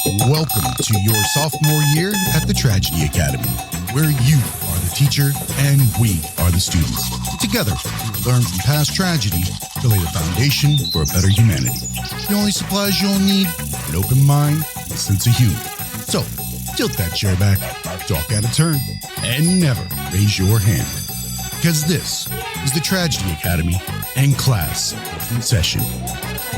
Welcome to your sophomore year at the Tragedy Academy, where you are the teacher and we are the students. Together, we learn from past tragedy to lay the foundation for a better humanity. The only supplies you'll need: an open mind and a sense of humor. So, tilt that chair back, talk out of turn, and never raise your hand. Because this is the Tragedy Academy, and class is in session.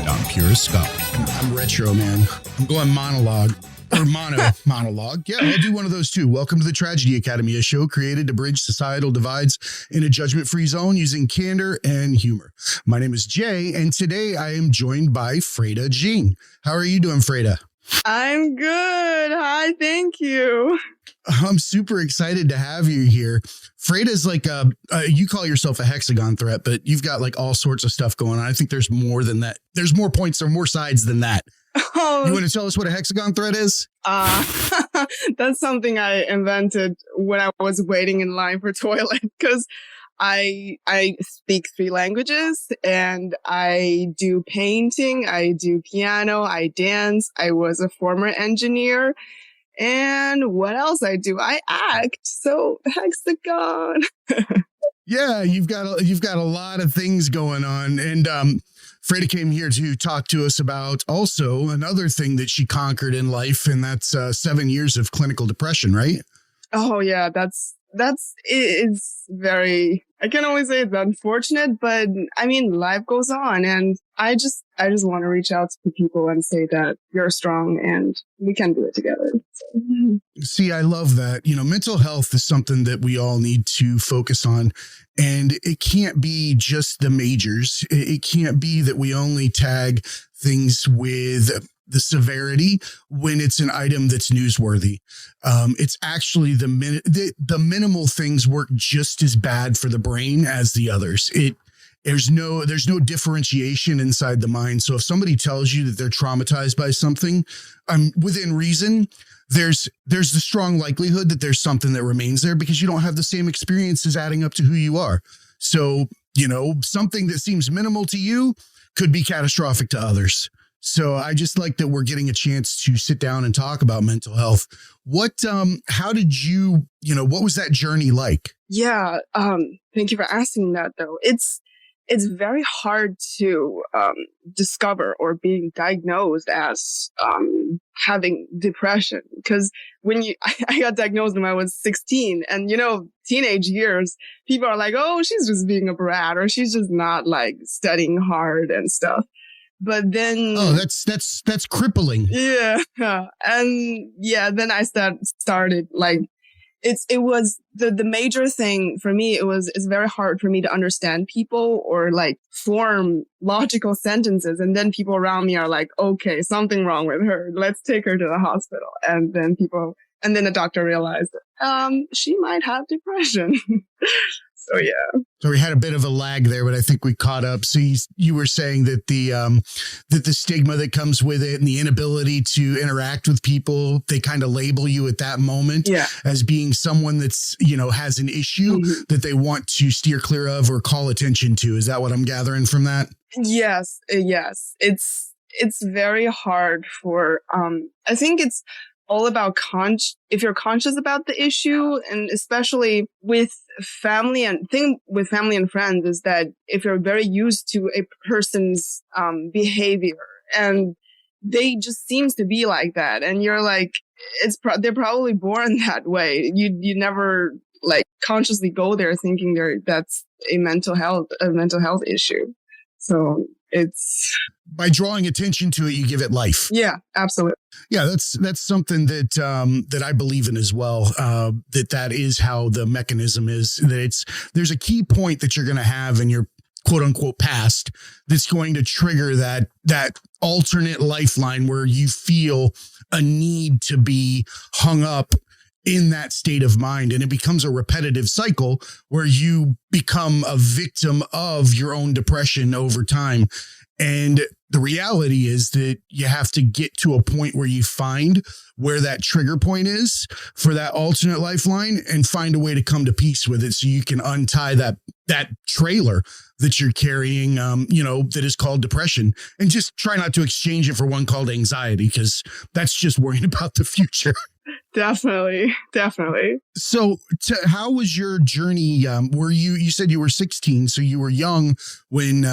I'm Pure Scott. I'm retro, man. I'm going monologue. Or monologue. Yeah, I'll do one of those too. Welcome to the Tragedy Academy, a show created to bridge societal divides in a judgment-free zone using candor and humor. My name is Jay, and today I am joined by Freda Jing. How are you doing, Freda? I'm good. Hi, thank you. I'm super excited to have you here. Freda's like you call yourself a Hexagon threat, but you've got like all sorts of stuff going on. I think there's more than that. There's more points or more sides than that. Oh. You want to tell us what a Hexagon threat is? That's something I invented when I was waiting in line for toilet, because I speak 3 languages and I do painting, I do piano, I dance. I was a former engineer. And what else I do? I act. So Hexagon. Yeah, you've got a lot of things going on. And Freda came here to talk to us about also another thing that she conquered in life, and that's 7 years of clinical depression, right? Oh yeah, it's very, I can always say it's unfortunate, but I mean, life goes on, and I just want to reach out to people and say that you're strong and we can do it together. So. See, I love that. You know, mental health is something that we all need to focus on, and it can't be just the majors. It can't be that we only tag things with the severity when it's an item that's newsworthy. It's actually the minimal things work just as bad for the brain as the others. There's no differentiation inside the mind. So if somebody tells you that they're traumatized by something, within reason, there's the strong likelihood that there's something that remains there because you don't have the same experiences adding up to who you are. So, you know, something that seems minimal to you could be catastrophic to others. So I just like that we're getting a chance to sit down and talk about mental health. How did you what was that journey like? Yeah. Thank you for asking that though. It's very hard to discover or being diagnosed as having depression, because I got diagnosed when I was 16, and teenage years, people are like, oh, she's just being a brat, or she's just not like studying hard and stuff. But then, oh, that's crippling. Yeah, and yeah, then I started like. It was the major thing for me. It's very hard for me to understand people or like form logical sentences. And then people around me are like, okay, something wrong with her. Let's take her to the hospital. And then the doctor realized she might have depression. So, yeah. So we had a bit of a lag there, but I think we caught up. So you were saying that the stigma that comes with it and the inability to interact with people, they kind of label you at that moment as being someone that's, has an issue that they want to steer clear of or call attention to. Is that what I'm gathering from that? Yes. It's very hard for, I think it's all about if you're conscious about the issue, and especially with family and friends, is that if you're very used to a person's behavior and they just seems to be like that, and you're like, they're probably born that way. You never like consciously go there thinking that's a mental health issue. So it's by drawing attention to it, you give it life. Yeah, absolutely. Yeah, that's something that I believe in as well. That is how the mechanism is. That there's a key point that you're going to have in your quote unquote past that's going to trigger that alternate lifeline where you feel a need to be hung up in that state of mind. And it becomes a repetitive cycle where you become a victim of your own depression over time. And the reality is that you have to get to a point where you find where that trigger point is for that alternate lifeline and find a way to come to peace with it so you can untie that trailer that you're carrying, that is called depression, and just try not to exchange it for one called anxiety, because that's just worrying about the future. Definitely. So how was your journey? You said you were 16, so you were young when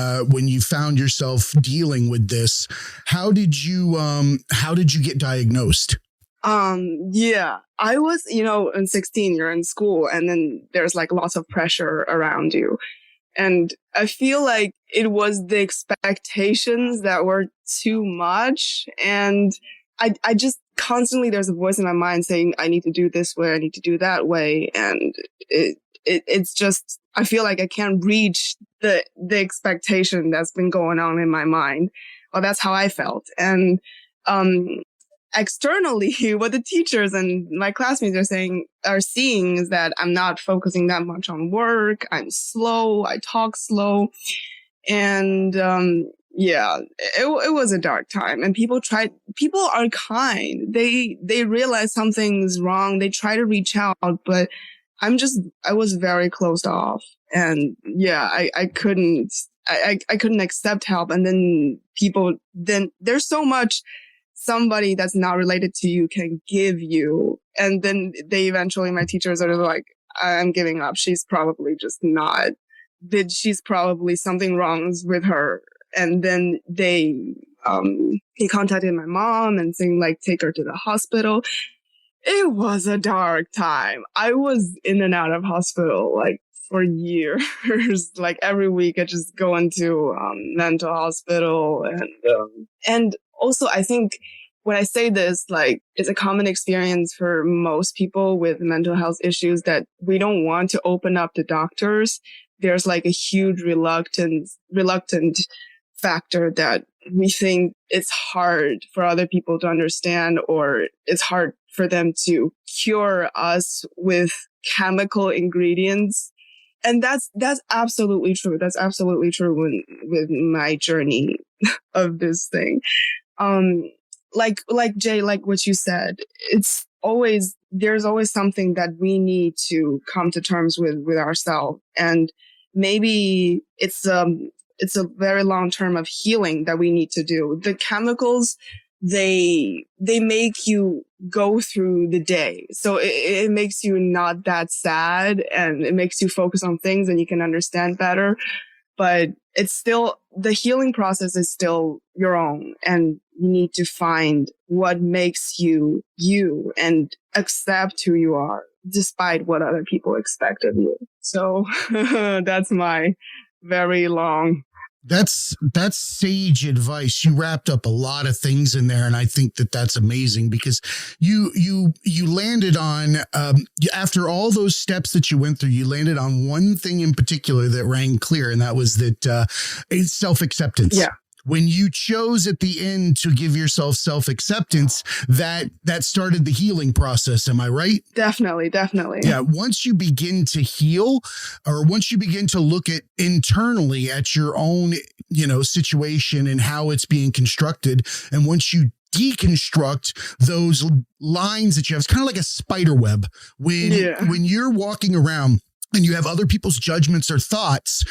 you found yourself dealing with this. How did you get diagnosed? Yeah, I was, in 16, you're in school, and then there's like lots of pressure around you. And I feel like it was the expectations that were too much. And I just constantly, there's a voice in my mind saying, I need to do this way, I need to do that way. And it's just, I feel like I can't reach the expectation that's been going on in my mind. Well, that's how I felt. And, externally, what the teachers and my classmates are seeing is that I'm not focusing that much on work. I'm slow. I talk slow. And, it was a dark time, and people are kind. They realize something's wrong. They try to reach out, but I was very closed off. And I couldn't accept help. And then there's so much somebody that's not related to you can give you. And then my teachers are like, I'm giving up. She's probably just not, she's probably something wrong with her. And then he contacted my mom and saying like, take her to the hospital. It was a dark time. I was in and out of hospital like for years. Like every week I just go into mental hospital. And also, I think when I say this, like, it's a common experience for most people with mental health issues that we don't want to open up to doctors. There's like a huge reluctant factor that we think it's hard for other people to understand, or it's hard for them to cure us with chemical ingredients. And that's absolutely true. That's absolutely true with my journey of this thing. Like Jay, like what you said, there's always something that we need to come to terms with ourselves. And maybe it's a very long term of healing that we need to do. The chemicals, they make you go through the day. So it makes you not that sad, and it makes you focus on things and you can understand better. But it's still, the healing process is still your own, and you need to find what makes you you and accept who you are despite what other people expect of you. So that's my very long. That's sage advice. You wrapped up a lot of things in there, and I think that's amazing, because you landed on after all those steps that you went through, you landed on one thing in particular that rang clear, and that was that it's self-acceptance. Yeah. When you chose at the end to give yourself self-acceptance, that started the healing process. Am I right? Definitely. Yeah. Once you begin to heal, or once you begin to look at internally at your own, situation and how it's being constructed, and once you deconstruct those lines that you have, it's kind of like a spider web. When you're walking around and you have other people's judgments or thoughts,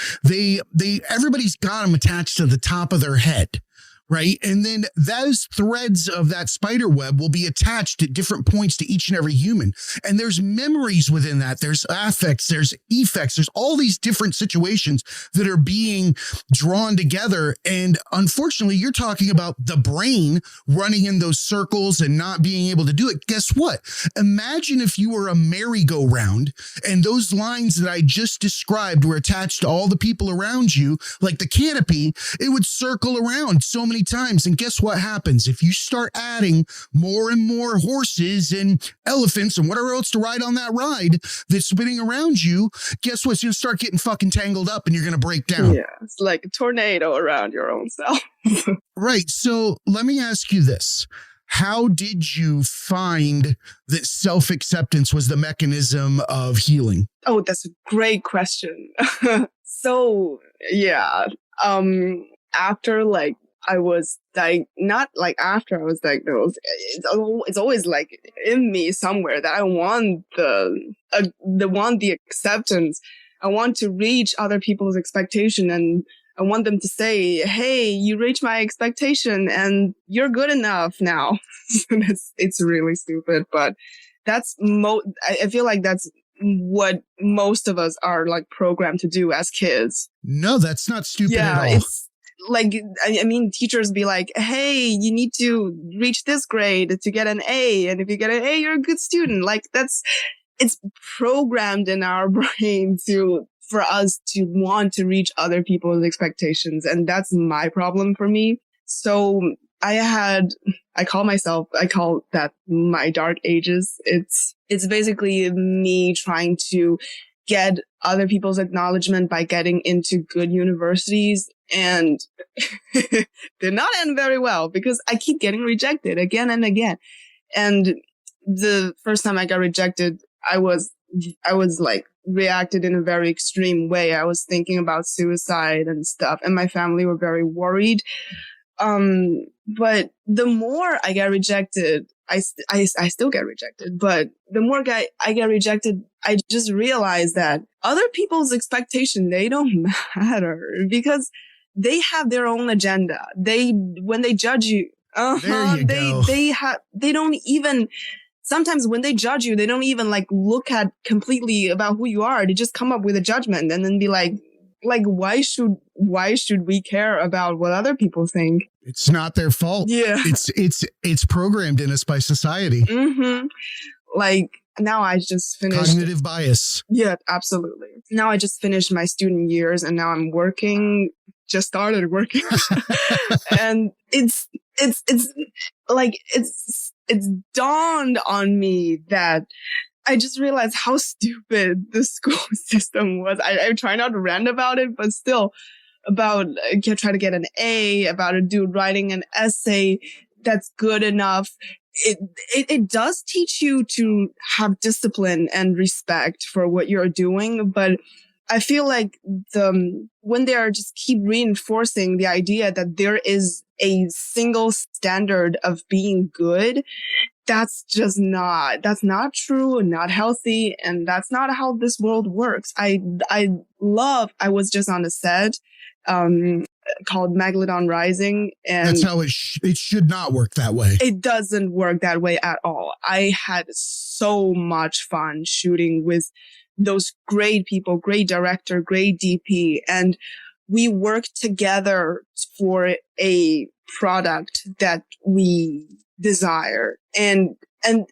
everybody's got them attached to the top of their head, right? And then those threads of that spider web will be attached at different points to each and every human. And there's memories within that. There's affects, there's effects, there's all these different situations that are being drawn together. And unfortunately, you're talking about the brain running in those circles and not being able to do it. Guess what? Imagine if you were a merry-go-round and those lines that I just described were attached to all the people around you, like the canopy. It would circle around so many times. And guess what happens? If you start adding more and more horses and elephants and whatever else to ride on that ride that's spinning around you, guess what? It's going to start getting fucking tangled up and you're going to break down. Yeah, it's like a tornado around your own self. Right. So let me ask you this. how did you find that self-acceptance was the mechanism of healing? Oh, that's a great question. So, yeah, after like I was not like after I was diagnosed, it's always like in me somewhere that I want the acceptance. I want to reach other people's expectation, and I want them to say, hey, you reached my expectation and you're good enough now. It's really stupid, but that's I feel like that's what most of us are like programmed to do as kids. No, that's not stupid at all. It's like, I mean, teachers be like, hey, you need to reach this grade to get an A. And if you get an A, you're a good student. Like it's programmed in our brain for us to want to reach other people's expectations. And that's my problem for me. So I call that my dark ages. It's basically me trying to get other people's acknowledgement by getting into good universities, and they're not end very well because I keep getting rejected again and again. And the first time I got rejected, I was like reacted in a very extreme way. I was thinking about suicide and stuff, and my family were very worried. But the more I get rejected, I still get rejected, but the more I get rejected, I just realize that other people's expectation, they don't matter because they have their own agenda. When they judge you, they don't even, sometimes when they judge you, they don't even like look at completely about who you are. They just come up with a judgment and then be like, why should we care about what other people think? It's not their fault. Yeah. It's programmed in us by society. Mm-hmm. Like now I just finished cognitive bias. Yeah, absolutely. Now I just finished my student years and now I'm just started working. And it's dawned on me that I just realized how stupid the school system was. I try not to rant about it, but still about try to get an A, about a dude writing an essay that's good enough. It does teach you to have discipline and respect for what you're doing, but I feel like when they are just keep reinforcing the idea that there is a single standard of being good, that's not true and not healthy. And that's not how this world works. I was just on a set, called Megalodon Rising, and that's how it should not work that way. It doesn't work that way at all. I had so much fun shooting with those great people, great director, great DP, and we worked together for a product that we desire. And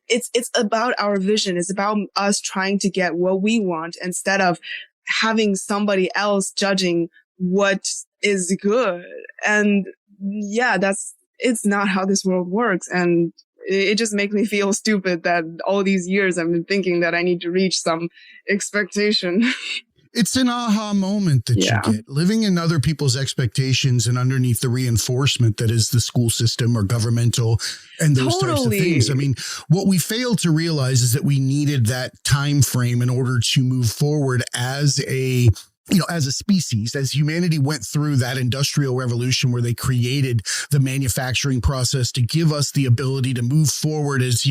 it's about our vision. It's about us trying to get what we want instead of having somebody else judging what is good. And yeah, it's not how this world works. And it just makes me feel stupid that all these years I've been thinking that I need to reach some expectation. It's an aha moment that you get living in other people's expectations and underneath the reinforcement that is the school system or governmental and those types of things. I mean, what we fail to realize is that we needed that time frame in order to move forward as a species, as humanity went through that industrial revolution where they created the manufacturing process to give us the ability to move forward as,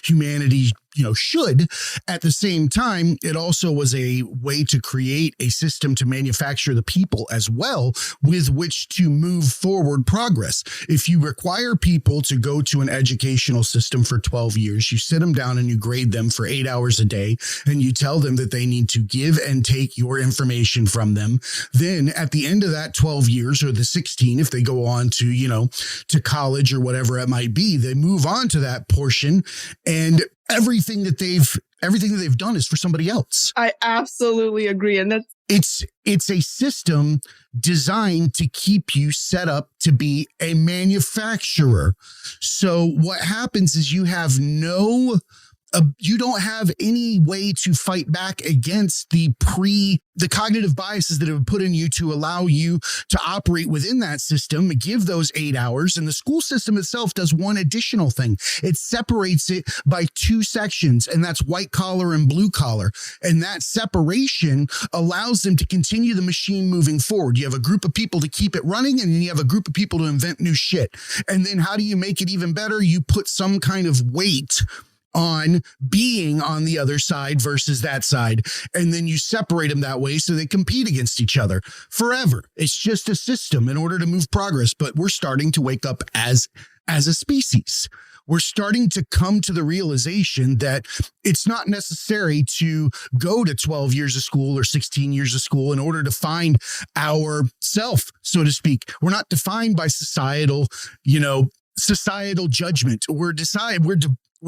humanity, should. At the same time, it also was a way to create a system to manufacture the people as well with which to move forward progress. If you require people to go to an educational system for 12 years, you sit them down and you grade them for 8 hours a day, and you tell them that they need to give and take your information from them. Then at the end of that 12 years or the 16, if they go on to, to college or whatever it might be, they move on to that portion, and everything that they've done is for somebody else. I absolutely agree. And it's a system designed to keep you set up to be a manufacturer. So what happens is you have no you don't have any way to fight back against the cognitive biases that have been put in you to allow you to operate within that system, give those 8 hours. And the school system itself does one additional thing. It separates it by 2 sections, and that's white collar and blue collar. And that separation allows them to continue the machine moving forward. You have a group of people to keep it running, and then you have a group of people to invent new shit. And then how do you make it even better? You put some kind of weight on being on the other side versus that side. And then you separate them that way so they compete against each other forever. It's just a system in order to move progress. But we're starting to wake up as a species. We're starting to come to the realization that it's not necessary to go to 12 years of school or 16 years of school in order to find our self, so to speak. We're not defined by societal judgment. We're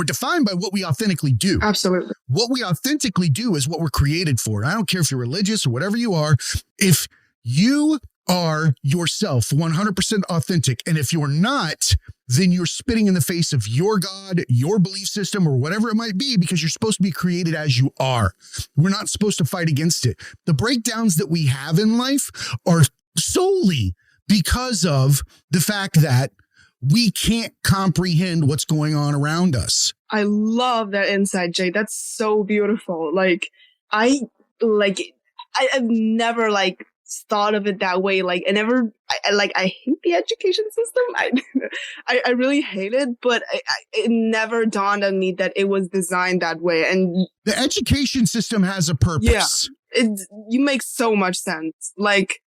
defined by what we authentically do. Absolutely. What we authentically do is what we're created for. I don't care if you're religious or whatever you are. If you are yourself 100% authentic, and if you're not, then you're spitting in the face of your God, your belief system, or whatever it might be, because you're supposed to be created as you are. We're not supposed to fight against it. The breakdowns that we have in life are solely because of the fact that we can't comprehend what's going on around us. I love that insight, Jay. That's so beautiful. I've never thought of it that way. I hate the education system. I really hate it, but it never dawned on me that it was designed that way. And the education system has a purpose. Yeah. You make so much sense.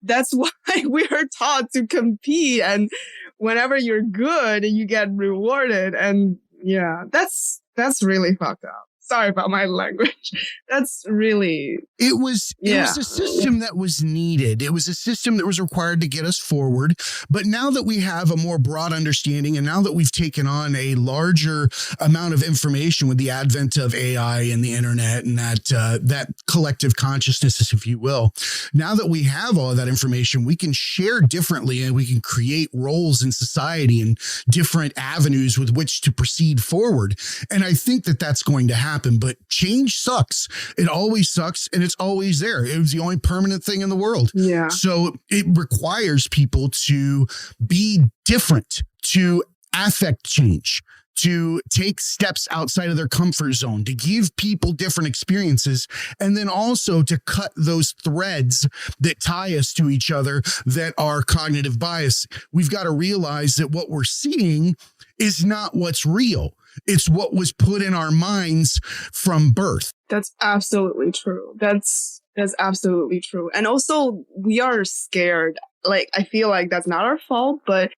That's why we're taught to compete, and whenever you're good, you get rewarded. And yeah, that's really fucked up. Sorry about my language. That's really... It was a system that was needed. It was a system that was required to get us forward. But now that we have a more broad understanding, and now that we've taken on a larger amount of information with the advent of AI and the internet and that collective consciousness, if you will, now that we have all of that information, we can share differently, and we can create roles in society and different avenues with which to proceed forward. And I think that that's going to happen. But change sucks. It always sucks, and it's always there. It was the only permanent thing in the world. Yeah. So it requires people to be different, to affect change, to take steps outside of their comfort zone, to give people different experiences, and then also to cut those threads that tie us to each other that are cognitive bias. We've got to realize that what we're seeing is not what's real. It's what was put in our minds from birth. That's absolutely true. That's absolutely true. And also, we are scared. I feel like that's not our fault, but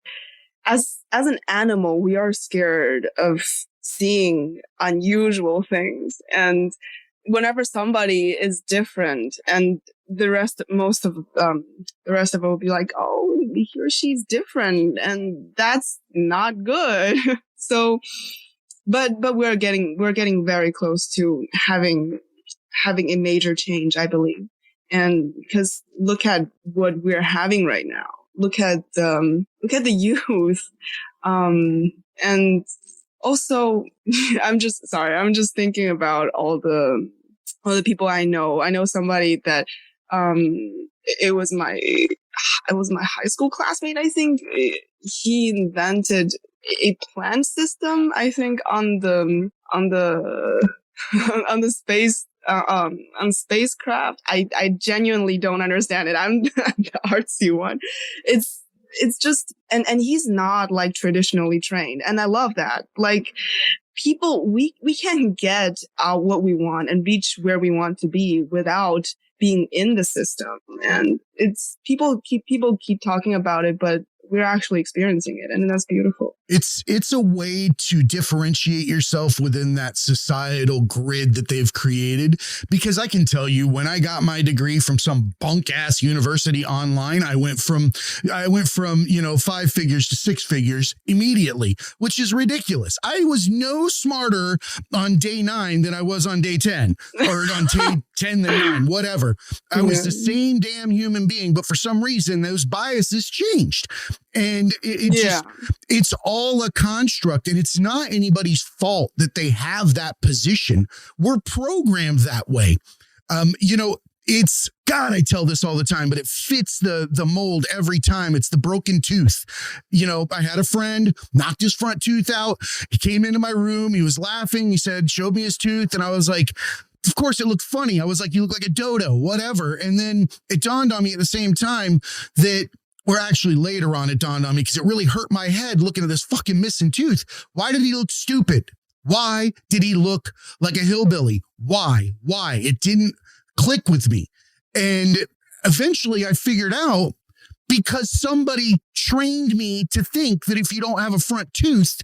as an animal, we are scared of seeing unusual things. And whenever somebody is different, and the rest of it will be like, oh, he or she's different, and that's not good. So, but we're getting very close to having a major change, I believe. And because look at what we're having right now. Look at the youth. And also, I'm just thinking about all the people I know. I know somebody that it was my high school classmate, I think. He invented a plan system, I think, on the space on spacecraft. I genuinely don't understand it. I'm the artsy one. It's just, and he's not traditionally trained, and I love that. People, we can get what we want and reach where we want to be without being in the system. And it's people keep talking about it, but we're actually experiencing it, and that's beautiful. It's a way to differentiate yourself within that societal grid that they've created. Because I can tell you, when I got my degree from some bunk ass university online, I went from 5 figures to 6 figures immediately, which is ridiculous. I was no smarter on day 9 than I was on day 10, or on day 10 than 9, whatever. I was the same damn human being, but for some reason those biases changed. And it's all a construct, and it's not anybody's fault that they have that position. We're programmed that way. It's, God, I tell this all the time, but it fits the mold every time. It's the broken tooth. I had a friend, knocked his front tooth out. He came into my room. He was laughing. He showed me his tooth. And I was like, of course it looked funny. I was like, you look like a dodo, whatever. And then it dawned on me at the same time that, or actually later on, it dawned on me because it really hurt my head looking at this fucking missing tooth. Why did he look stupid? Why did he look like a hillbilly? Why? It didn't click with me. And eventually I figured out, because somebody trained me to think that if you don't have a front tooth,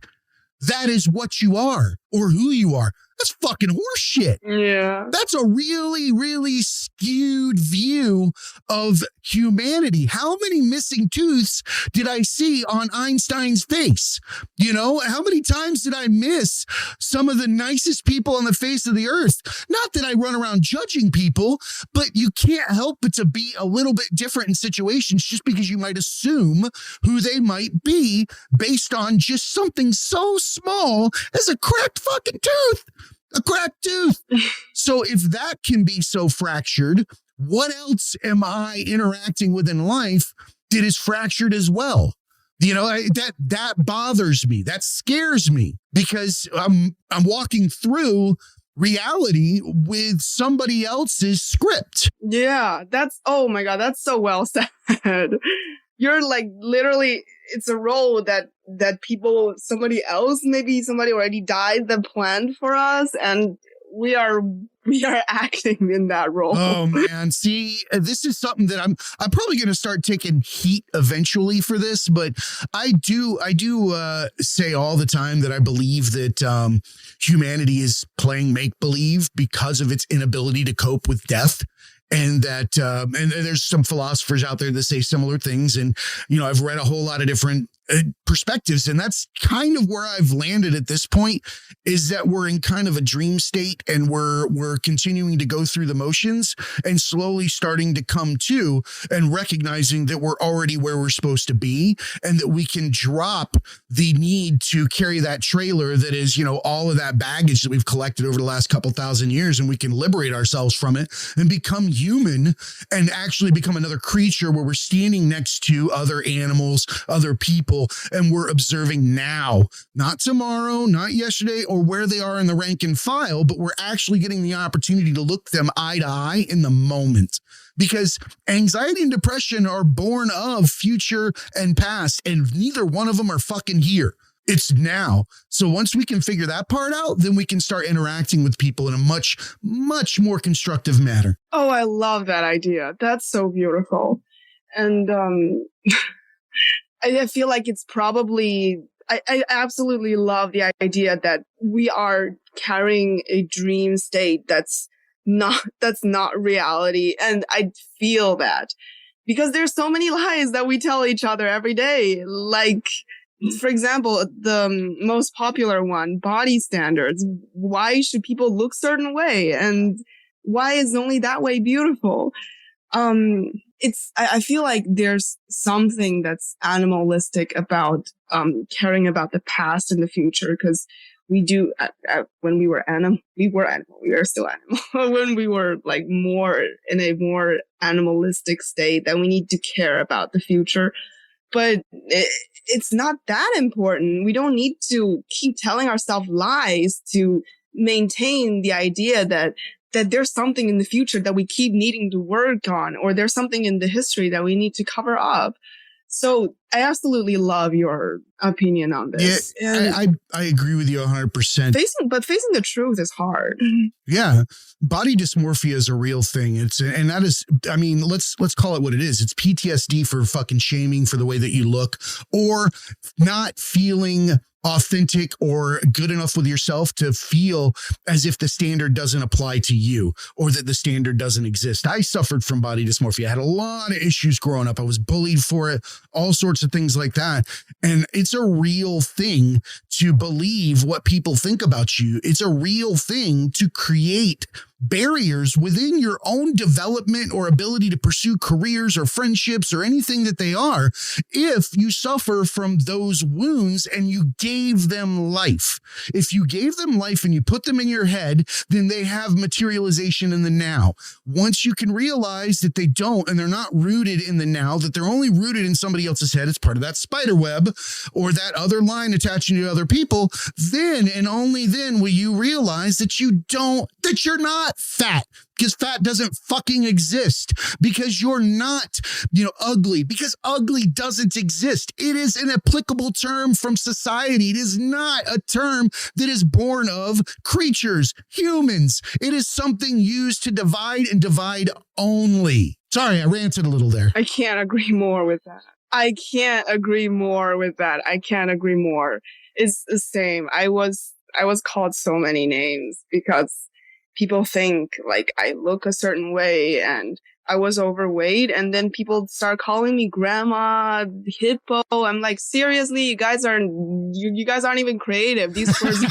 that is what you are or who you are. That's fucking horseshit. Yeah. That's a really, really skewed view of humanity. How many missing tooths did I see on Einstein's face? How many times did I miss some of the nicest people on the face of the earth? Not that I run around judging people, but you can't help but to be a little bit different in situations just because you might assume who they might be based on just something so small as a cracked fucking tooth. A cracked tooth. So if that can be so fractured, what else am I interacting with in life that is fractured as well? That bothers me. That scares me because I'm walking through reality with somebody else's script. Yeah, oh my God, that's so well said. You're like literally, it's a role that somebody else, maybe somebody already died that planned for us, and we are acting in that role. Oh man, see, this is something that I'm probably going to start taking heat eventually for this, but I do say all the time that I believe that humanity is playing make believe because of its inability to cope with death. And that, and there's some philosophers out there that say similar things. And, I've read a whole lot of different perspectives, and that's kind of where I've landed at this point, is that we're in kind of a dream state, and we're continuing to go through the motions and slowly starting to come to and recognizing that we're already where we're supposed to be, and that we can drop the need to carry that trailer that is, all of that baggage that we've collected over the last couple thousand years, and we can liberate ourselves from it and become human and actually become another creature where we're standing next to other animals, other people, and we're observing now, not tomorrow, not yesterday, or where they are in the rank and file, but we're actually getting the opportunity to look them eye to eye in the moment. Because anxiety and depression are born of future and past, and neither one of them are fucking here. It's now. So once we can figure that part out, then we can start interacting with people in a much, much more constructive manner. Oh, I love that idea. That's so beautiful. And I feel like it's probably, I absolutely love the idea that we are carrying a dream state that's not reality. And I feel that because there's so many lies that we tell each other every day. Like, for example, the most popular one, body standards. Why should people look certain way? And why is only that way beautiful? I feel like there's something that's animalistic about caring about the past and the future, because we do when we were animal, we are still animal. When we were like more in a more animalistic state, that we need to care about the future. But it's not that important. We don't need to keep telling ourselves lies to maintain the idea that there's something in the future that we keep needing to work on, or there's something in the history that we need to cover up. So I absolutely love your opinion on this. Yeah, I agree with you 100%. Facing the truth is hard. Yeah. Body dysmorphia is a real thing. Let's call it what it is. It's PTSD for fucking shaming for the way that you look, or not feeling authentic or good enough with yourself to feel as if the standard doesn't apply to you, or that the standard doesn't exist. I suffered from body dysmorphia. I had a lot of issues growing up. I was bullied for it, all sorts of things like that. And it's a real thing to believe what people think about you. It's a real thing to create barriers within your own development or ability to pursue careers or friendships or anything that they are, if you suffer from those wounds and you gave them life. If you gave them life and you put them in your head, then they have materialization in the now. Once you can realize that they don't, and they're not rooted in the now, that they're only rooted in somebody else's head, it's part of that spider web or that other line attaching to other people, then and only then will you realize that you're not fat, because fat doesn't fucking exist, because you're not, ugly, because ugly doesn't exist. It is an applicable term from society. It is not a term that is born of creatures, humans. It is something used to divide and divide only. Sorry, I ranted a little there. I can't agree more with that. I can't agree more. It's the same. I was called so many names because people think like I look a certain way and I was overweight, and then people start calling me grandma, hippo. I'm like, seriously, you guys aren't even creative. These words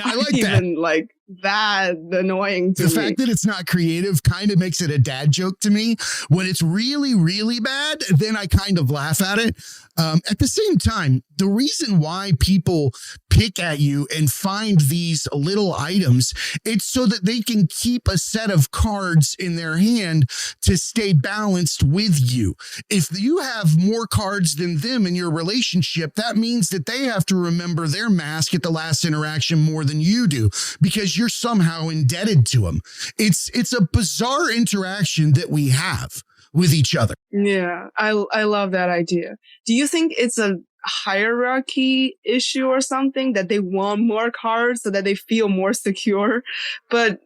aren't even like that annoying to me. The fact that it's not creative kind of makes it a dad joke to me. When it's really, really bad, then I kind of laugh at it. At the same time, the reason why people pick at you and find these little items, it's so that they can keep a set of cards in their hand to stay balanced with you. If you have more cards than them in your relationship, that means that they have to remember their mask at the last interaction more than you do, because you're somehow indebted to them. It's a bizarre interaction that we have with each other. Yeah, I love that idea. Do you think it's a hierarchy issue or something, that they want more cards so that they feel more secure? But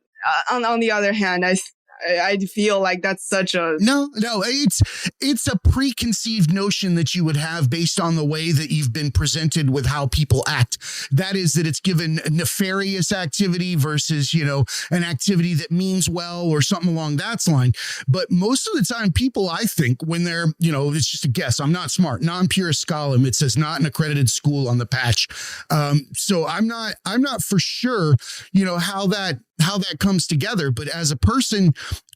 on the other hand, I feel like that's such a... No, it's a preconceived notion that you would have based on the way that you've been presented with how people act. That is, that it's given nefarious activity versus, an activity that means well or something along that line. But most of the time, people, I think, when they're, it's just a guess. I'm not smart. Non-purist scholar. It says not an accredited school on the patch. So I'm not for sure, how that comes together. But as a person,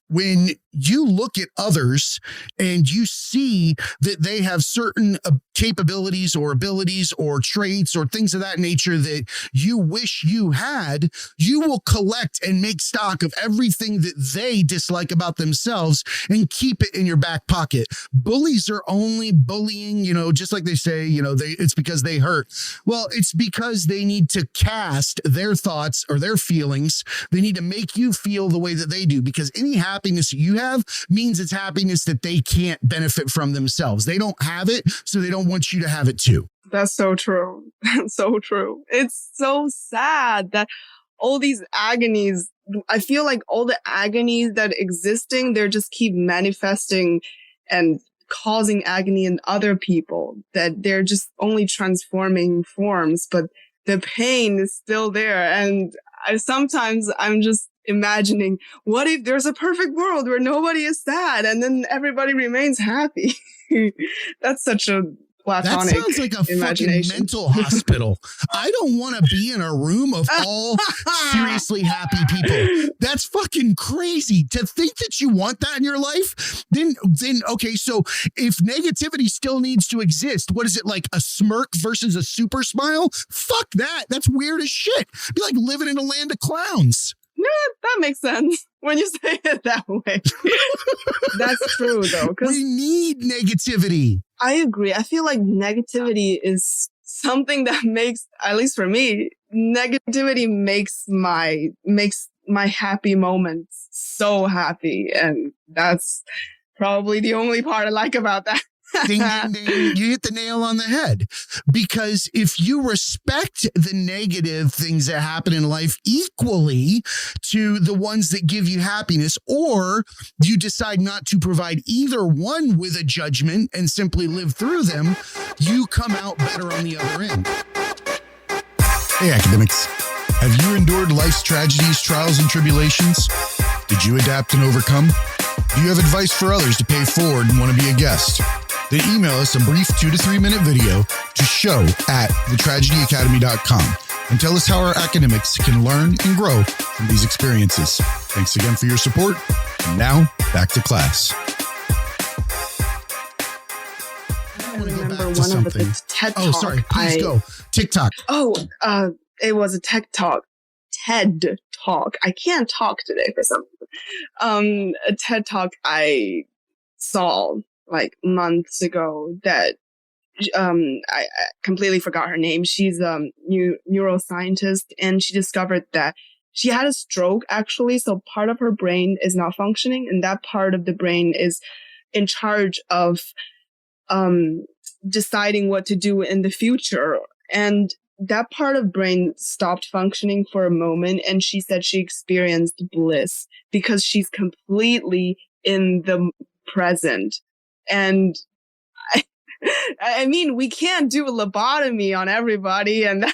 when you look at others and you see that they have certain capabilities or abilities or traits or things of that nature that you wish you had, you will collect and make stock of everything that they dislike about themselves and keep it in your back pocket. Bullies are only bullying, just like they say, it's because they hurt. Well, it's because they need to cast their thoughts or their feelings. They need to make you feel the way that they do, because any happiness you have means it's happiness that they can't benefit from themselves. They don't have it, so they don't want you to have it too. That's so true. That's so true. It's so sad that all these agonies, I feel like all the agonies that existing, they're just keep manifesting and causing agony in other people, that they're just only transforming forms, but the pain is still there. And I'm just imagining, what if there's a perfect world where nobody is sad and then everybody remains happy? That's such a platonic That sounds like a fucking mental hospital. I don't want to be in a room of all seriously happy people. That's fucking crazy. To think that you want that in your life, then okay, so if negativity still needs to exist, what is it, like a smirk versus a super smile? Fuck that. That's weird as shit. It'd be like living in a land of clowns. Yeah, that makes sense when you say it that way. That's true, though. We need negativity. I agree. I feel like negativity is something that makes, at least for me, negativity makes my happy moments so happy. And that's probably the only part I like about that. Ding, ding, ding. You hit the nail on the head. Because if you respect the negative things that happen in life equally to the ones that give you happiness, or you decide not to provide either one with a judgment and simply live through them, you come out better on the other end. Hey, academics. Have you endured life's tragedies, trials, and tribulations? Did you adapt and overcome? Do you have advice for others to pay forward and want to be a guest? Then email us a brief 2 to 3 minute video to show@thetragedyacademy.com. and tell us how our academics can learn and grow from these experiences. Thanks again for your support. And now, back to class. I remember one of the TED Talk. Oh, sorry. Please go. TikTok. It was a TED Talk. TED Talk. I can't talk today for some reason. A TED Talk I saw like months ago that I completely forgot her name. She's a neuroscientist, and she discovered that she had a stroke, actually. So part of her brain is not functioning, and that part of the brain is in charge of deciding what to do in the future. And that part of brain stopped functioning for a moment, and she said she experienced bliss because she's completely in the present. And I mean, we can't do a lobotomy on everybody, and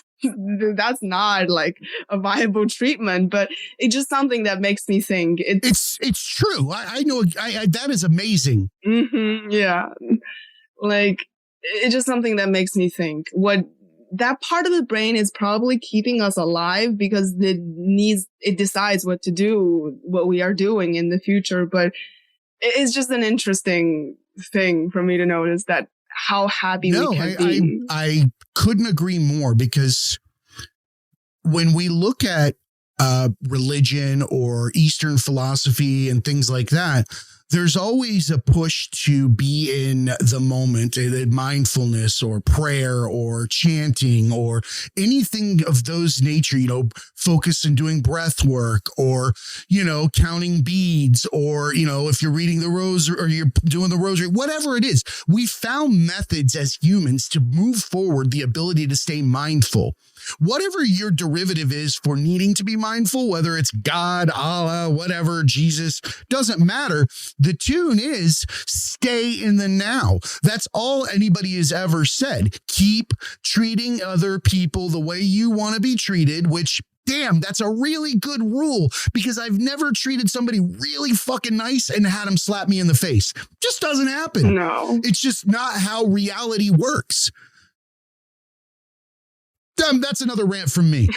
that's not like a viable treatment, but it's just something that makes me think. It's true. I know. That is amazing. Mm-hmm, yeah. Like, it's just something that makes me think what that part of the brain is probably keeping us alive because it decides what to do, what we are doing in the future. But it's just an interesting thing for me to notice that how happy we can be. I couldn't agree more, because when we look at religion or Eastern philosophy and things like that, there's always a push to be in the moment, mindfulness or prayer or chanting or anything of those nature, focus on doing breath work or, counting beads or, if you're reading the rosary or you're doing the rosary, whatever it is. We found methods as humans to move forward the ability to stay mindful. Whatever your derivative is for needing to be mindful, whether it's God, Allah, whatever, Jesus, doesn't matter. The tune is stay in the now. That's all anybody has ever said. Keep treating other people the way you want to be treated, which, damn, that's a really good rule, because I've never treated somebody really fucking nice and had them slap me in the face. Just doesn't happen. No. It's just not how reality works. That's another rant from me.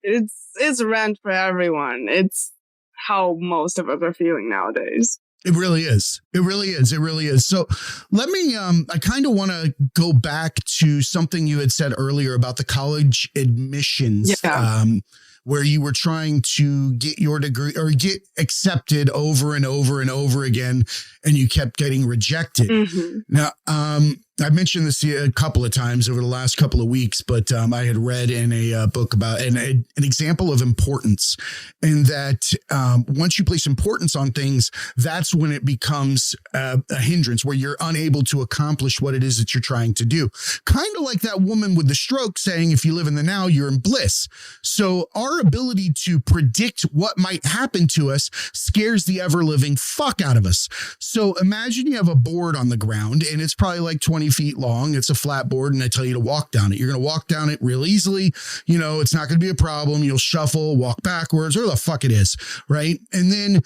It's a rant for everyone. It's how most of us are feeling nowadays. It really is. It really is. It really is. So let me, I kind of want to go back to something you had said earlier about the college admissions. Yeah. Where you were trying to get your degree or get accepted over and over and over again, and you kept getting rejected. Mm-hmm. Now, I mentioned this a couple of times over the last couple of weeks, but I had read in a book about an example of importance, and that once you place importance on things, that's when it becomes a hindrance, where you're unable to accomplish what it is that you're trying to do. Kind of like that woman with the stroke saying, if you live in the now, you're in bliss. So our ability to predict what might happen to us scares the ever-living fuck out of us. So imagine you have a board on the ground, and it's probably like 20 feet long. It's a flat board, and I tell you to walk down it. You're going to walk down it real easily. It's not going to be a problem. You'll shuffle, walk backwards, or the fuck it is, right? And then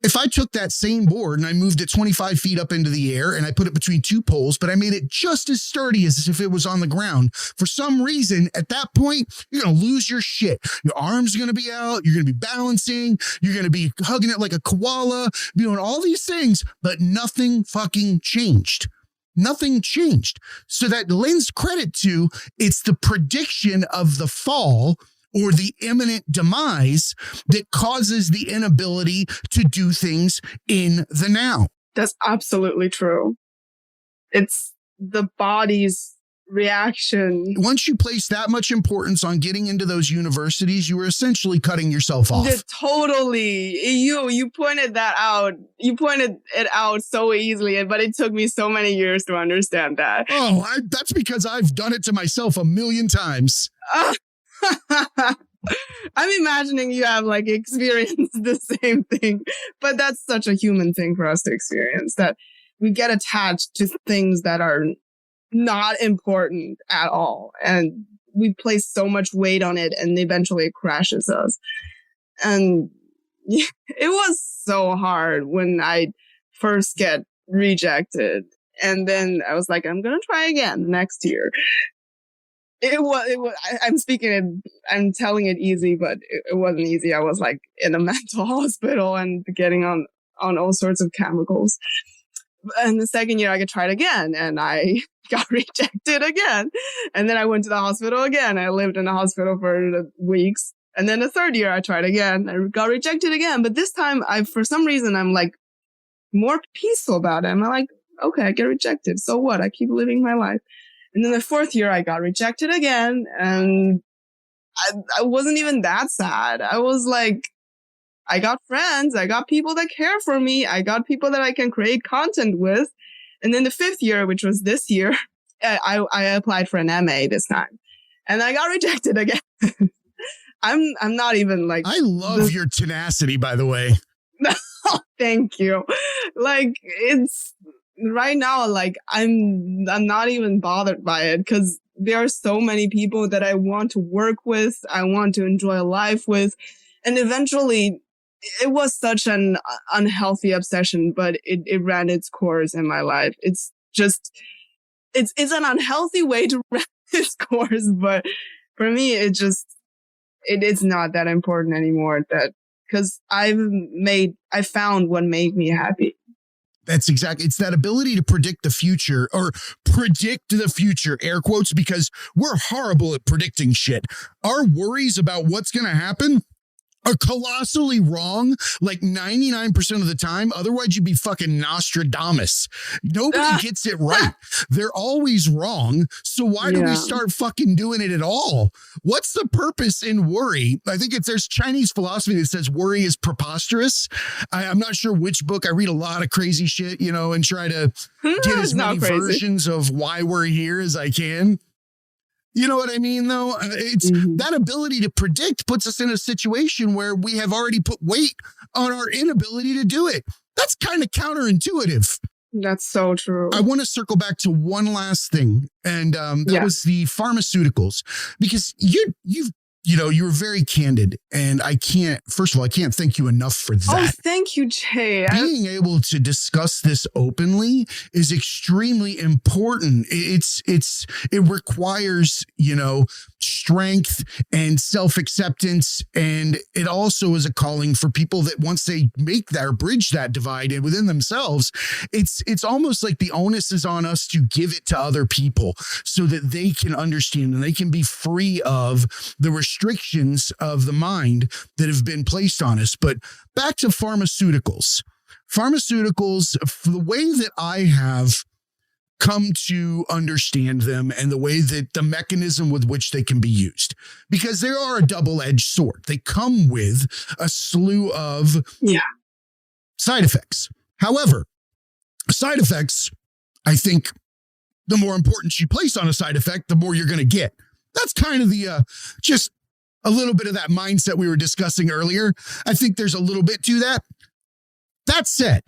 if I took that same board and I moved it 25 feet up into the air and I put it between two poles, but I made it just as sturdy as if it was on the ground, for some reason, at that point, you're going to lose your shit. Your arms are going to be out. You're going to be balancing. You're going to be hugging it like a koala, doing all these things, but nothing fucking changed. Nothing changed. So that lends credit to it's the prediction of the fall or the imminent demise that causes the inability to do things in the now. That's absolutely true. It's the body's reaction. Once you place that much importance on getting into those universities, you are essentially cutting yourself off. Yeah, totally. You pointed that out. You pointed it out so easily, but it took me so many years to understand that. Oh, that's because I've done it to myself a million times. I'm imagining you have experienced the same thing, but that's such a human thing for us to experience, that we get attached to things that are not important at all. And we place so much weight on it, and eventually it crashes us. And it was so hard when I first get rejected. And then I was like, I'm going to try again next year. I'm speaking it, I'm telling it easy, but it wasn't easy. I was like in a mental hospital and getting on all sorts of chemicals. And the second year I tried again and I got rejected again. And then I went to the hospital again. I lived in the hospital for weeks. And then the third year I tried again. I got rejected again. But this time for some reason, I'm like more peaceful about it. I'm like, okay, I get rejected. So what? I keep living my life. And then the fourth year I got rejected again. And I wasn't even that sad. I was like, I got friends. I got people that care for me. I got people that I can create content with. And then the fifth year, which was this year, I applied for an MA this time. And I got rejected again. I'm not even like... I love your tenacity, by the way. Thank you. Like, it's... Right now, like, I'm not even bothered by it because there are so many people that I want to work with. I want to enjoy life with. And eventually... It was such an unhealthy obsession, but it ran its course in my life. It's just, it's an unhealthy way to run its course, but for me, it's not that important anymore because I found what made me happy. That's exactly. It's that ability to predict the future air quotes, because we're horrible at predicting shit. Our worries about what's going to happen are colossally wrong, like 99% of the time. Otherwise, you'd be fucking Nostradamus. Nobody gets it right. They're always wrong. So why do we start fucking doing it at all? What's the purpose in worry? I think there's Chinese philosophy that says worry is preposterous. I'm not sure which book. I read a lot of crazy shit, and try to get as many versions of why we're here as I can. You know what I mean, though? It's that ability to predict puts us in a situation where we have already put weight on our inability to do it. That's kind of counterintuitive. That's so true. I want to circle back to one last thing, and that was the pharmaceuticals, because you were very candid, and first of all, I can't thank you enough for that. Oh, thank you, Jay. Being able to discuss this openly is extremely important. It requires, strength and self-acceptance. And it also is a calling for people that once they make that or bridge that divide within themselves, it's almost like the onus is on us to give it to other people so that they can understand and they can be free of the restrictions of the mind that have been placed on us. But back to pharmaceuticals. Pharmaceuticals, the way that I have come to understand them and the way that the mechanism with which they can be used, because they are a double-edged sword. They come with a slew of side effects. However, side effects, I think the more importance you place on a side effect, the more you're going to get. That's kind of the just a little bit of that mindset we were discussing earlier. I think there's a little bit to that. That said,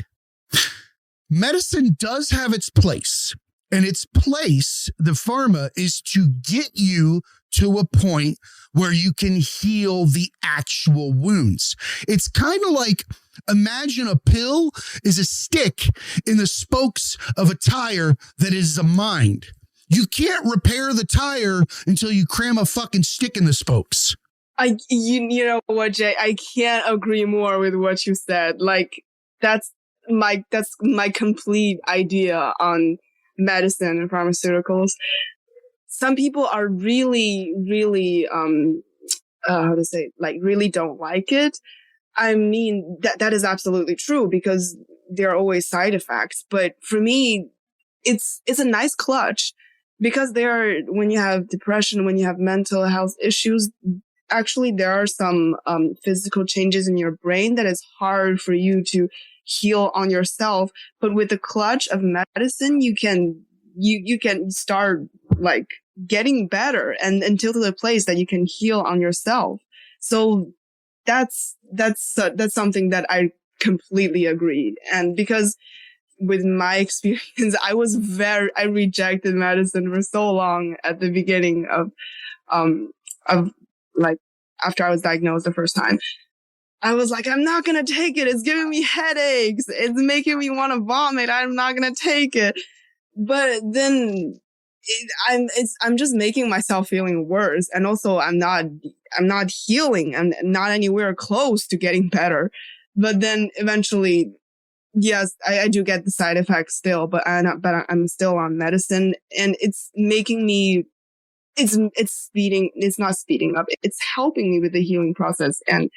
medicine does have its place, and its place, the pharma, is to get you to a point where you can heal the actual wounds. It's kind of like, imagine a pill is a stick in the spokes of a tire that is a mind. You can't repair the tire until you cram a fucking stick in the spokes. You know what, Jay? I can't agree more with what you said. Like, that's my complete idea on medicine and pharmaceuticals. Some people are really, really, really don't like it. I mean, that is absolutely true because there are always side effects. But for me, it's a nice clutch because when you have depression, when you have mental health issues, actually there are some physical changes in your brain that is hard for you to heal on yourself. But with the clutch of medicine, you can start like getting better and until to the place that you can heal on yourself. So that's something that I completely agree. And because with my experience, I rejected medicine for so long at the beginning of like after I was diagnosed the first time. I was like, I'm not going to take it. It's giving me headaches. It's making me want to vomit. I'm not going to take it. But then I'm just making myself feeling worse, and also I'm not healing. I'm not anywhere close to getting better. But then eventually, yes, I do get the side effects still, but I'm still on medicine, and it's making me. It's not speeding up. It's helping me with the healing process, and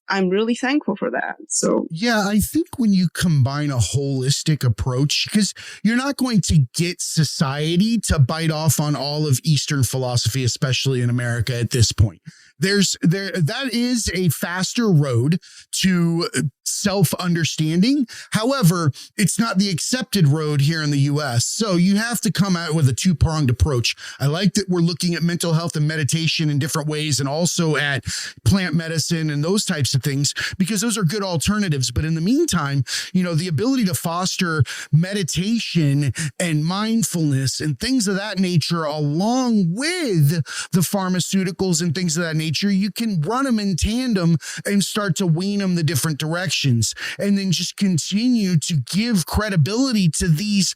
I'm really thankful for that. So yeah, I think when you combine a holistic approach, because you're not going to get society to bite off on all of Eastern philosophy, especially in America at this point. That is a faster road to self-understanding. However, it's not the accepted road here in the US. So you have to come out with a two-pronged approach. I like that we're looking at mental health and meditation in different ways, and also at plant medicine and those types of things, because those are good alternatives. But in the meantime, the ability to foster meditation and mindfulness and things of that nature, along with the pharmaceuticals and things of that nature, you can run them in tandem and start to wean them the different directions, and then just continue to give credibility to these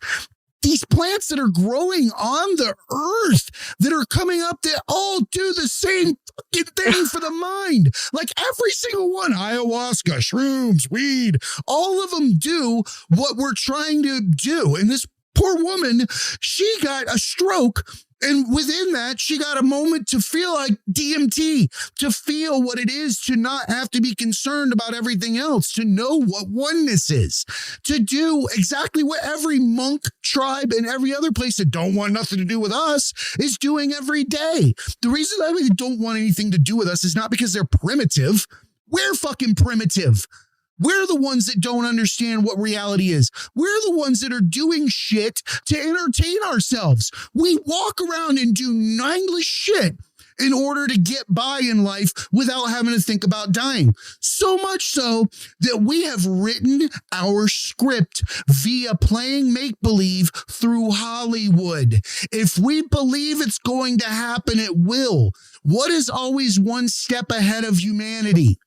plants that are growing on the earth, that are coming up, that all do the same fucking thing for the mind. Like every single one, ayahuasca, shrooms, weed, all of them do what we're trying to do. And this poor woman, she got a stroke, and within that, she got a moment to feel like DMT, to feel what it is to not have to be concerned about everything else, to know what oneness is, to do exactly what every monk tribe and every other place that don't want nothing to do with us is doing every day. The reason that we don't want anything to do with us is not because they're primitive. We're fucking primitive. We're the ones that don't understand what reality is. We're the ones that are doing shit to entertain ourselves. We walk around and do mindless shit in order to get by in life without having to think about dying. So much so that we have written our script via playing make-believe through Hollywood. If we believe it's going to happen, it will. What is always one step ahead of humanity?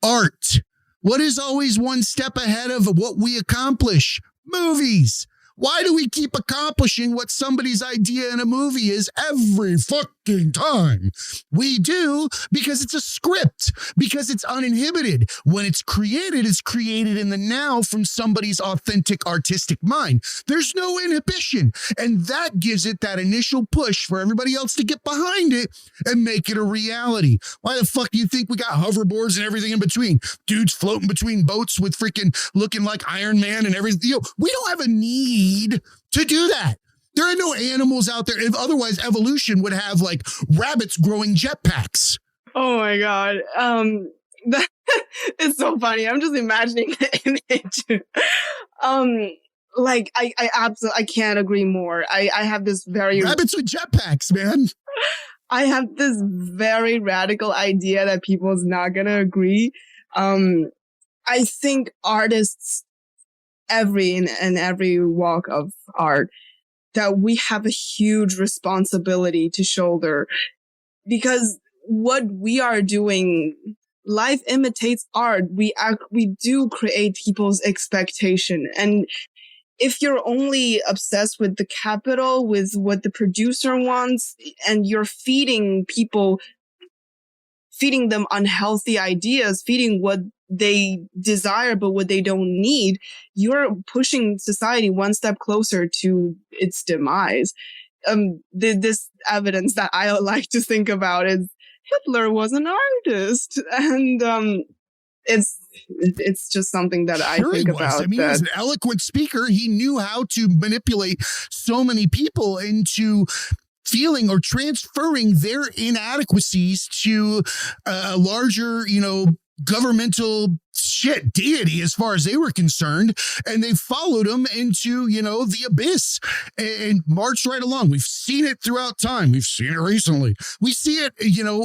Art. What is always one step ahead of what we accomplish? Movies. Why do we keep accomplishing what somebody's idea in a movie is every fucking time? We do because it's a script, because it's uninhibited. When it's created in the now from somebody's authentic artistic mind. There's no inhibition. And that gives it that initial push for everybody else to get behind it and make it a reality. Why the fuck do you think we got hoverboards and everything in between? Dudes floating between boats with freaking looking like Iron Man and everything. We don't have a need to do that. There are no animals out there. If otherwise, evolution would have like rabbits growing jetpacks. Oh my God. That it's so funny. I'm just imagining the image. Like I absolutely, I can't agree more. I have this very rabbits with jetpacks, man. I have this very radical idea that people's not gonna agree. I think artists in every walk of art, that we have a huge responsibility to shoulder, because what we are doing, life imitates art. We do create people's expectation. And if you're only obsessed with the capital, with what the producer wants, and you're feeding them unhealthy ideas, feeding what they desire but what they don't need, you're pushing society one step closer to its demise. This evidence that I like to think about is Hitler was an artist, and it's just something that I think about. I mean, he was an eloquent speaker. He knew how to manipulate so many people into feeling or transferring their inadequacies to a larger, governmental deity as far as they were concerned, and they followed him into the abyss and marched right along. We've seen it throughout time. We've seen it recently. We see it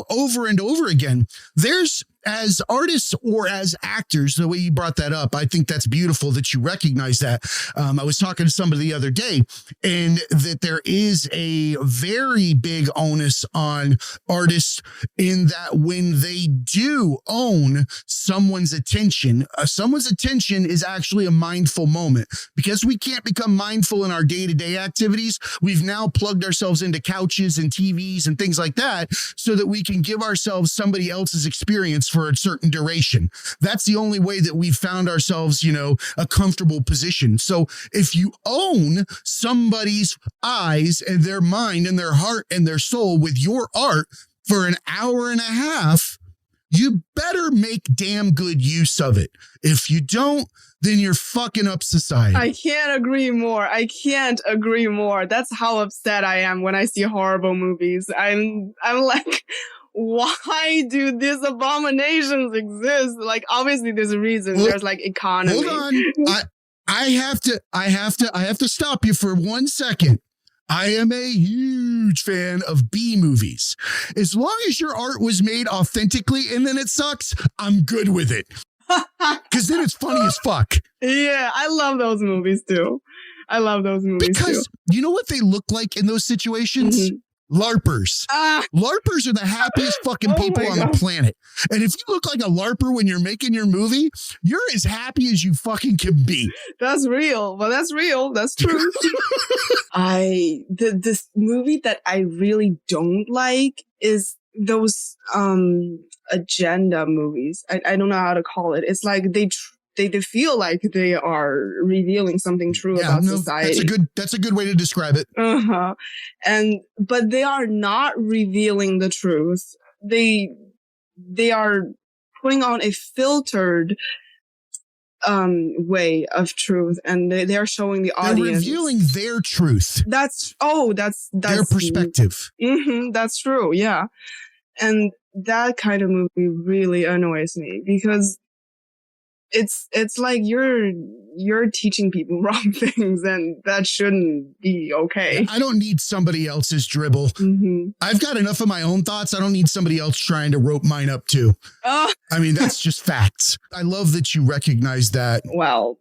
over and over again. There's, as artists or as actors, the way you brought that up, I think that's beautiful that you recognize that. I was talking to somebody the other day, and that there is a very big onus on artists in that when they do own someone's attention, attention. Someone's attention is actually a mindful moment. Because we can't become mindful in our day-to-day activities, we've now plugged ourselves into couches and TVs and things like that so that we can give ourselves somebody else's experience for a certain duration. That's the only way that we've found ourselves, a comfortable position. So if you own somebody's eyes and their mind and their heart and their soul with your art for an hour and a half, you better make damn good use of it. If you don't, then you're fucking up society. I can't agree more. That's how upset I am when I see horrible movies. I'm like, why do these abominations exist? Like, obviously there's a reason. Well, there's like economy. Hold on. I have to stop you for 1 second. I am a huge fan of B movies. As long as your art was made authentically and then it sucks, I'm good with it. Because then it's funny as fuck. Yeah, I love those movies too. Because you know what they look like in those situations? Mm-hmm. LARPers. LARPers are the happiest fucking people on the planet. And if you look like a LARPer when you're making your movie, you're as happy as you fucking can be. That's real. Well, that's real. That's true. This movie that I really don't like is those agenda movies. I don't know how to call it. It's like they feel like they are revealing something true about society. That's a good way to describe it. But they are not revealing the truth. They are putting on a filtered way of truth, and they are showing the audience. They're revealing their truth. That's their perspective. That's true. Yeah. And that kind of movie really annoys me because it's like you're teaching people wrong things, and that shouldn't be okay. I don't need somebody else's dribble. Mm-hmm. I've got enough of my own thoughts. I don't need somebody else trying to rope mine up too. I mean, that's just facts. I love that you recognize that. Well,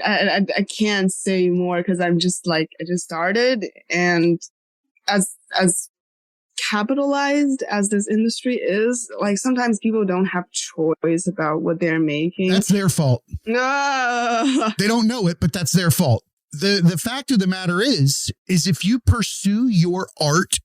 I can't say more because I'm just like, I just started, and as capitalized as this industry is, like sometimes people don't have choice about what they're making. That's their fault. No, they don't know it, but that's their fault. The fact of the matter is if you pursue your art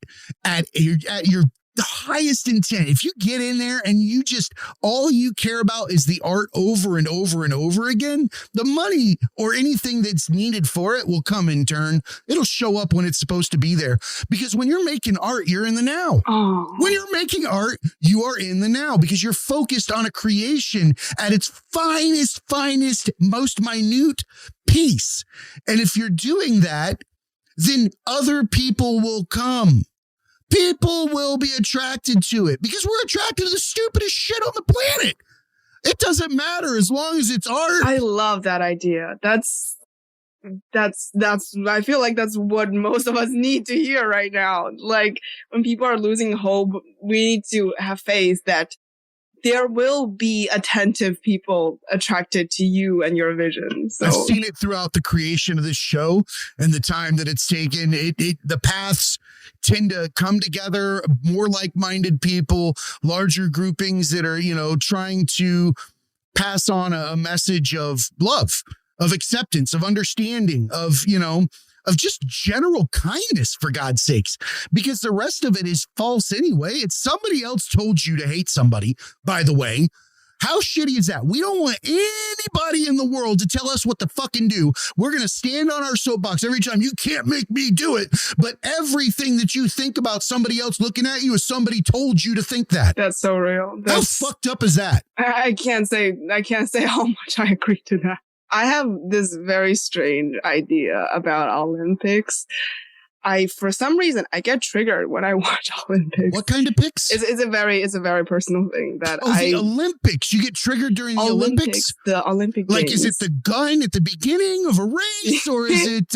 at your highest intent, if you get in there and you just, all you care about is the art over and over and over again, the money or anything that's needed for it will come in turn. It'll show up when it's supposed to be there. Because when you're making art, you're in the now. Oh. When you're making art, you are in the now because you're focused on a creation at its finest, most minute piece. And if you're doing that, then other people will come. People will be attracted to it because we're attracted to the stupidest shit on the planet. It doesn't matter as long as it's art. I love that idea. That's I feel like that's what most of us need to hear right now. Like when people are losing hope, we need to have faith that there will be attentive people attracted to you and your vision. So I've seen it throughout the creation of this show and the time that it's taken. The paths tend to come together, more like-minded people, larger groupings that are, trying to pass on a message of love, of acceptance, of understanding, of just general kindness, for God's sakes, because the rest of it is false anyway. It's somebody else told you to hate somebody, by the way. How shitty is that? We don't want anybody in the world to tell us what to fucking do. We're going to stand on our soapbox every time. You can't make me do it. But everything that you think about somebody else looking at you is somebody told you to think that. That's so real. How fucked up is that? I can't say how much I agree to that. I have this very strange idea about Olympics. For some reason, I get triggered when I watch Olympics. What kind of pics? It's a very personal thing that the Olympics. You get triggered during the Olympics? The Olympic Like, Games. Is it the gun at the beginning of a race? Or is it,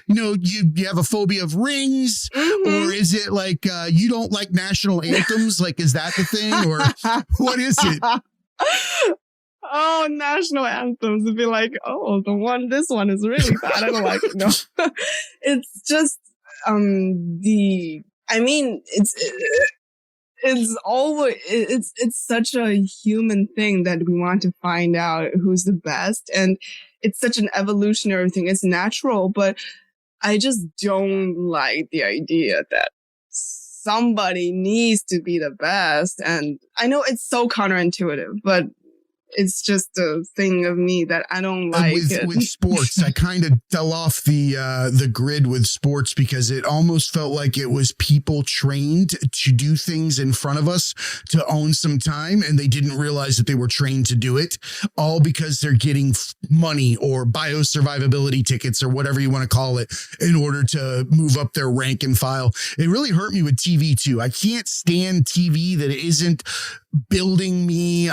you have a phobia of rings? Mm-hmm. Or is it like, you don't like national anthems? Like, is that the thing? Or what is it? Oh, national anthems would be like, this one is really bad. I don't like it. No, it's just, it's such a human thing that we want to find out who's the best, and it's such an evolutionary thing. It's natural, but I just don't like the idea that somebody needs to be the best. And I know it's so counterintuitive, but it's just a thing of me that I don't like with sports. I kind of fell off the grid with sports because it almost felt like it was people trained to do things in front of us to own some time, and they didn't realize that they were trained to do it, all because they're getting money or biosurvivability tickets or whatever you want to call it in order to move up their rank and file. It really hurt me with TV too. I can't stand TV that isn't building me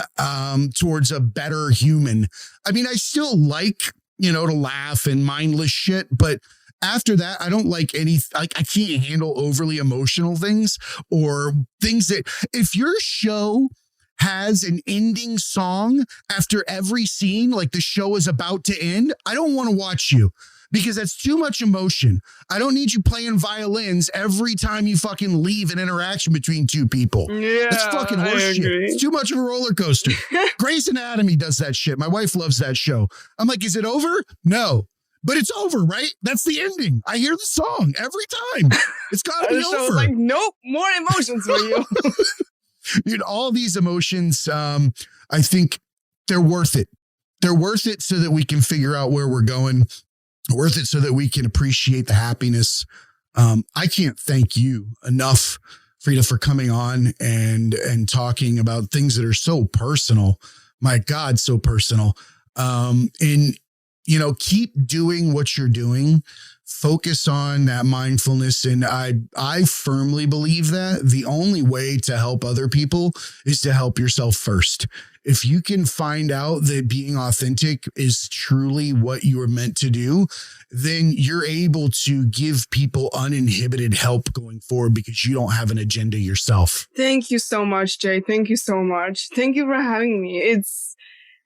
towards a better human. I mean, I still like, to laugh and mindless shit, but after that, I don't like I can't handle overly emotional things or things that, if your show has an ending song after every scene, like the show is about to end, I don't want to watch you. Because that's too much emotion. I don't need you playing violins every time you fucking leave an interaction between two people. Yeah, that's fucking horseshit. It's too much of a roller coaster. Grey's Anatomy does that shit. My wife loves that show. I'm like, is it over? No. But it's over, right? That's the ending. I hear the song every time. It's got to be over. Like, nope, more emotions for you. Dude, all these emotions, I think they're worth it. They're worth it so that we can figure out where we're going. Worth it so that we can appreciate the happiness. I can't thank you enough, Freda, for coming on and talking about things that are so personal. My God, so personal. And keep doing what you're doing. Focus on that mindfulness. And I firmly believe that the only way to help other people is to help yourself first. If you can find out that being authentic is truly what you are meant to do, then you're able to give people uninhibited help going forward because you don't have an agenda yourself. Thank you so much, Jay. Thank you so much. Thank you for having me.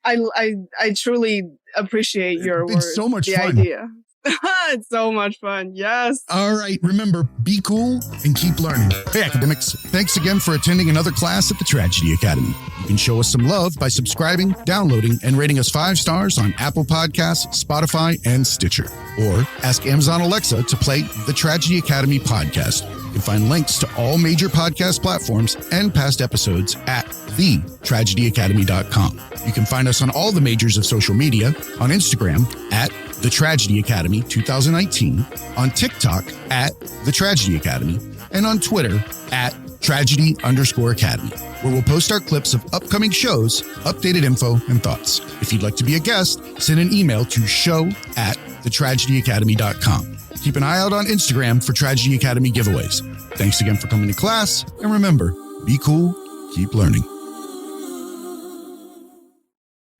I truly appreciate your words. It's so much fun. Idea. It's so much fun. Yes. All right. Remember, be cool and keep learning. Hey, academics. Thanks again for attending another class at the Tragedy Academy. You can show us some love by subscribing, downloading, and rating us 5 stars on Apple Podcasts, Spotify, and Stitcher. Or ask Amazon Alexa to play the Tragedy Academy podcast. You can find links to all major podcast platforms and past episodes at thetragedyacademy.com. You can find us on all the majors of social media, on Instagram at The Tragedy Academy 2019, on TikTok at The Tragedy Academy, and on Twitter at Tragedy_Academy, where we'll post our clips of upcoming shows, updated info, and thoughts. If you'd like to be a guest, send an email to show@thetragedyacademy.com. Keep an eye out on Instagram for Tragedy Academy giveaways. Thanks again for coming to class, and remember, be cool, keep learning.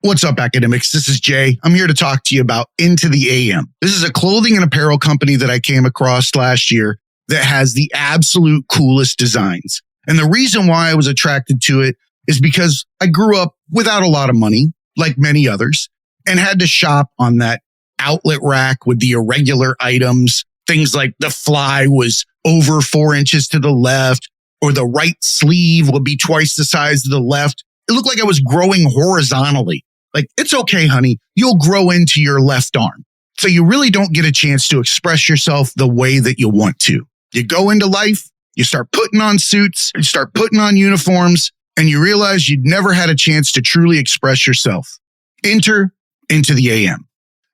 What's up, academics? This is Jay. I'm here to talk to you about Into the AM. This is a clothing and apparel company that I came across last year that has the absolute coolest designs. And the reason why I was attracted to it is because I grew up without a lot of money, like many others, and had to shop on that outlet rack with the irregular items. Things like the fly was over 4 inches to the left, or the right sleeve would be twice the size of the left. It looked like I was growing horizontally. Like, it's okay, honey, you'll grow into your left arm. So you really don't get a chance to express yourself the way that you want to. You go into life, you start putting on suits, you start putting on uniforms, and you realize you'd never had a chance to truly express yourself. Enter Into the AM,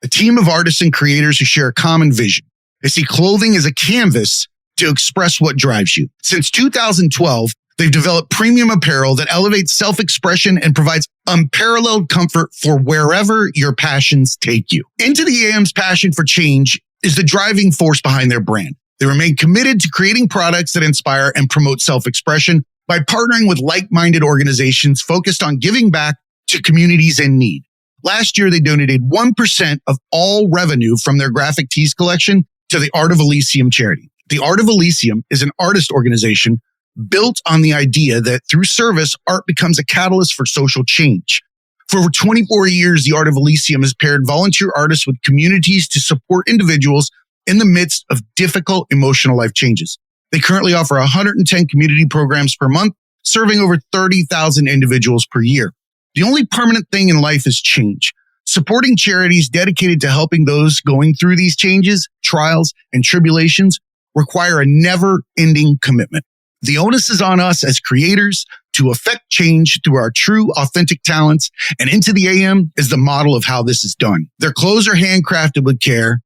a team of artists and creators who share a common vision. They see clothing as a canvas to express what drives you. Since 2012, they've developed premium apparel that elevates self-expression and provides unparalleled comfort for wherever your passions take you. Into the AM's passion for change is the driving force behind their brand. They remain committed to creating products that inspire and promote self-expression by partnering with like-minded organizations focused on giving back to communities in need. Last year, they donated 1% of all revenue from their graphic tees collection to the Art of Elysium charity. The Art of Elysium is an artist organization built on the idea that through service, art becomes a catalyst for social change. For over 24 years, the Art of Elysium has paired volunteer artists with communities to support individuals in the midst of difficult emotional life changes. They currently offer 110 community programs per month, serving over 30,000 individuals per year. The only permanent thing in life is change. Supporting charities dedicated to helping those going through these changes, trials, and tribulations require a never-ending commitment. The onus is on us as creators to affect change through our true, authentic talents, and Into the AM is the model of how this is done. Their clothes are handcrafted with care.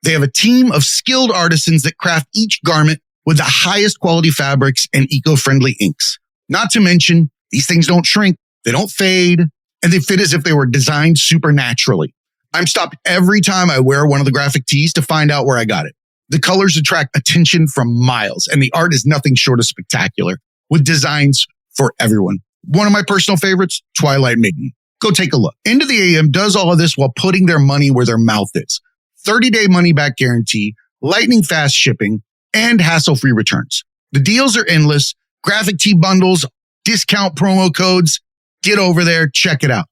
They have a team of skilled artisans that craft each garment with the highest quality fabrics and eco-friendly inks. Not to mention, these things don't shrink, they don't fade, and they fit as if they were designed supernaturally. I'm stopped every time I wear one of the graphic tees to find out where I got it. The colors attract attention from miles, and the art is nothing short of spectacular, with designs for everyone. One of my personal favorites, Twilight Maiden. Go take a look. Into the AM does all of this while putting their money where their mouth is. 30-day money-back guarantee, lightning fast shipping, and hassle-free returns. The deals are endless. Graphic tee bundles, discount promo codes. Get over there, check it out.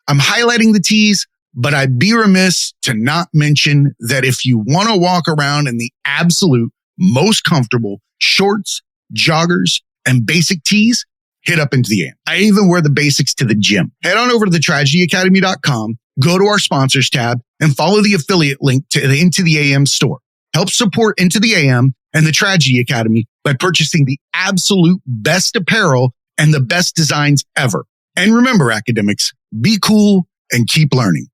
I'm highlighting the tees, but I'd be remiss to not mention that if you want to walk around in the absolute most comfortable shorts, joggers, and basic tees, hit up Into the AM. I even wear the basics to the gym. Head on over to thetragedyacademy.com, go to our sponsors tab, and follow the affiliate link to the Into the AM store. Help support Into the AM and the Tragedy Academy by purchasing the absolute best apparel and the best designs ever. And remember, academics, be cool and keep learning.